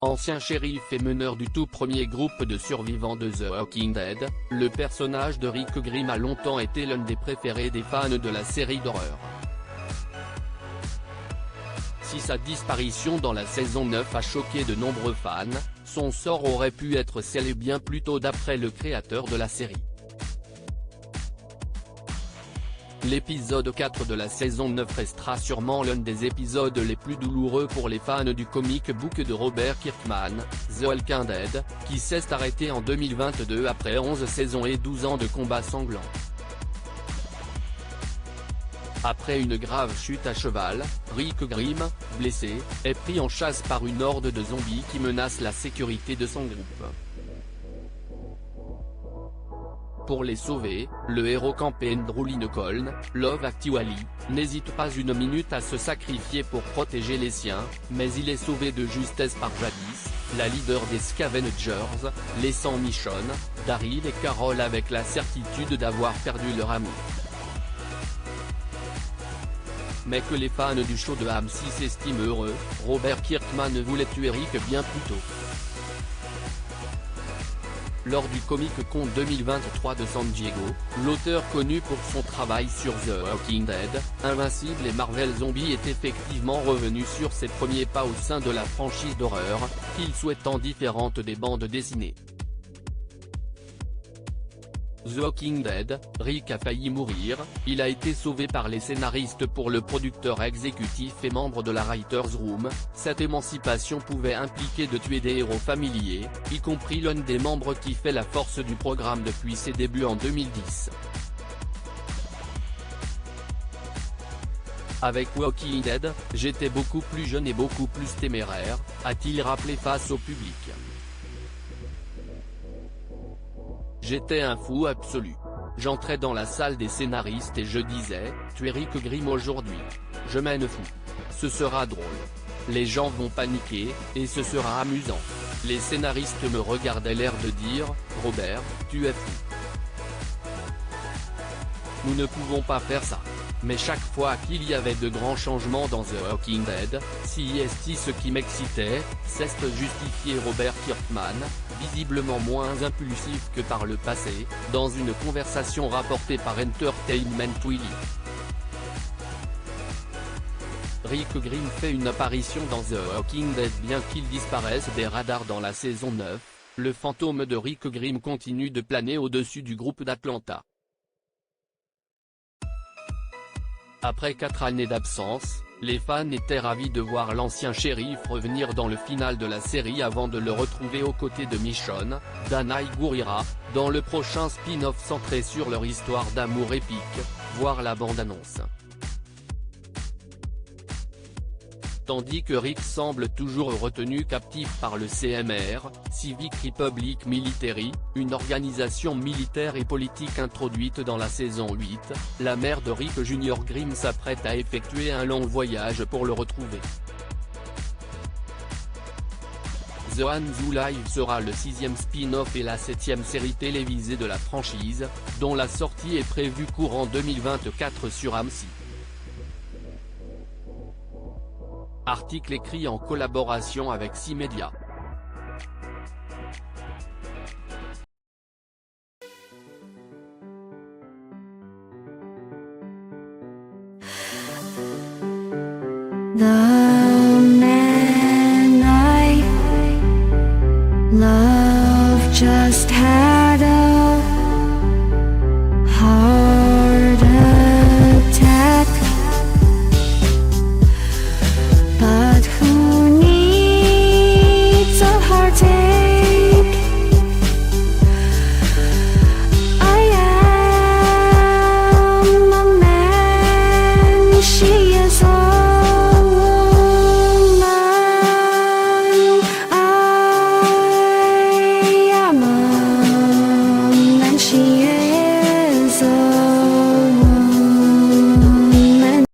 Ancien shérif et meneur du tout premier groupe de survivants de The Walking Dead, le personnage de Rick Grimes a longtemps été l'un des préférés des fans de la série d'horreur. Si sa disparition dans la saison 9 a choqué de nombreux fans, son sort aurait pu être scellé bien plus tôt d'après le créateur de la série. L'épisode 4 de la saison 9 restera sûrement l'un des épisodes les plus douloureux pour les fans du comic book de Robert Kirkman, The Walking Dead, qui s'est arrêté en 2022 après 11 saisons et 12 ans de combats sanglants. Après une grave chute à cheval, Rick Grimes, blessé, est pris en chasse par une horde de zombies qui menace la sécurité de son groupe. Pour les sauver, le héros campé Andrew Lincoln, Love Actually, n'hésite pas une minute à se sacrifier pour protéger les siens, mais il est sauvé de justesse par Jadis, la leader des Scavengers, laissant Michonne, Daryl et Carol avec la certitude d'avoir perdu leur ami. Mais que les fans du show de AMC s'estiment heureux, Robert Kirkman voulait tuer Rick bien plus tôt. Lors du Comic Con 2023 de San Diego, l'auteur connu pour son travail sur The Walking Dead, Invincible et Marvel Zombies est effectivement revenu sur ses premiers pas au sein de la franchise d'horreur, qu'il souhaitant différente des bandes dessinées. The Walking Dead, Rick a failli mourir, il a été sauvé par les scénaristes pour le producteur exécutif et membre de la Writers Room. Cette émancipation pouvait impliquer de tuer des héros familiers, y compris l'un des membres qui fait la force du programme depuis ses débuts en 2010. Avec Walking Dead, j'étais beaucoup plus jeune et beaucoup plus téméraire, a-t-il rappelé face au public. J'étais un fou absolu. J'entrais dans la salle des scénaristes et je disais, tuer Rick Grimes aujourd'hui. Je mène fou. Ce sera drôle. Les gens vont paniquer, et ce sera amusant. Les scénaristes me regardaient l'air de dire, Robert, tu es fou. Nous ne pouvons pas faire ça. Mais chaque fois qu'il y avait de grands changements dans The Walking Dead, c'est ce qui m'excitait, c'est justifier Robert Kirkman, visiblement moins impulsif que par le passé, dans une conversation rapportée par Entertainment Weekly. Rick Grimes fait une apparition dans The Walking Dead bien qu'il disparaisse des radars dans la saison 9, le fantôme de Rick Grimes continue de planer au-dessus du groupe d'Atlanta. Après 4 années d'absence, les fans étaient ravis de voir l'ancien shérif revenir dans le final de la série avant de le retrouver aux côtés de Michonne, Dana et Gurira, dans le prochain spin-off centré sur leur histoire d'amour épique, voir la bande-annonce. Tandis que Rick semble toujours retenu captif par le CMR, Civic Republic Military, une organisation militaire et politique introduite dans la saison 8, la mère de Rick Jr. Grimes s'apprête à effectuer un long voyage pour le retrouver. The Hanzo Live sera le 6e spin-off et la 7e série télévisée de la franchise, dont la sortie est prévue courant 2024 sur AMC. Article écrit en collaboration avec C-Media. The man I love just had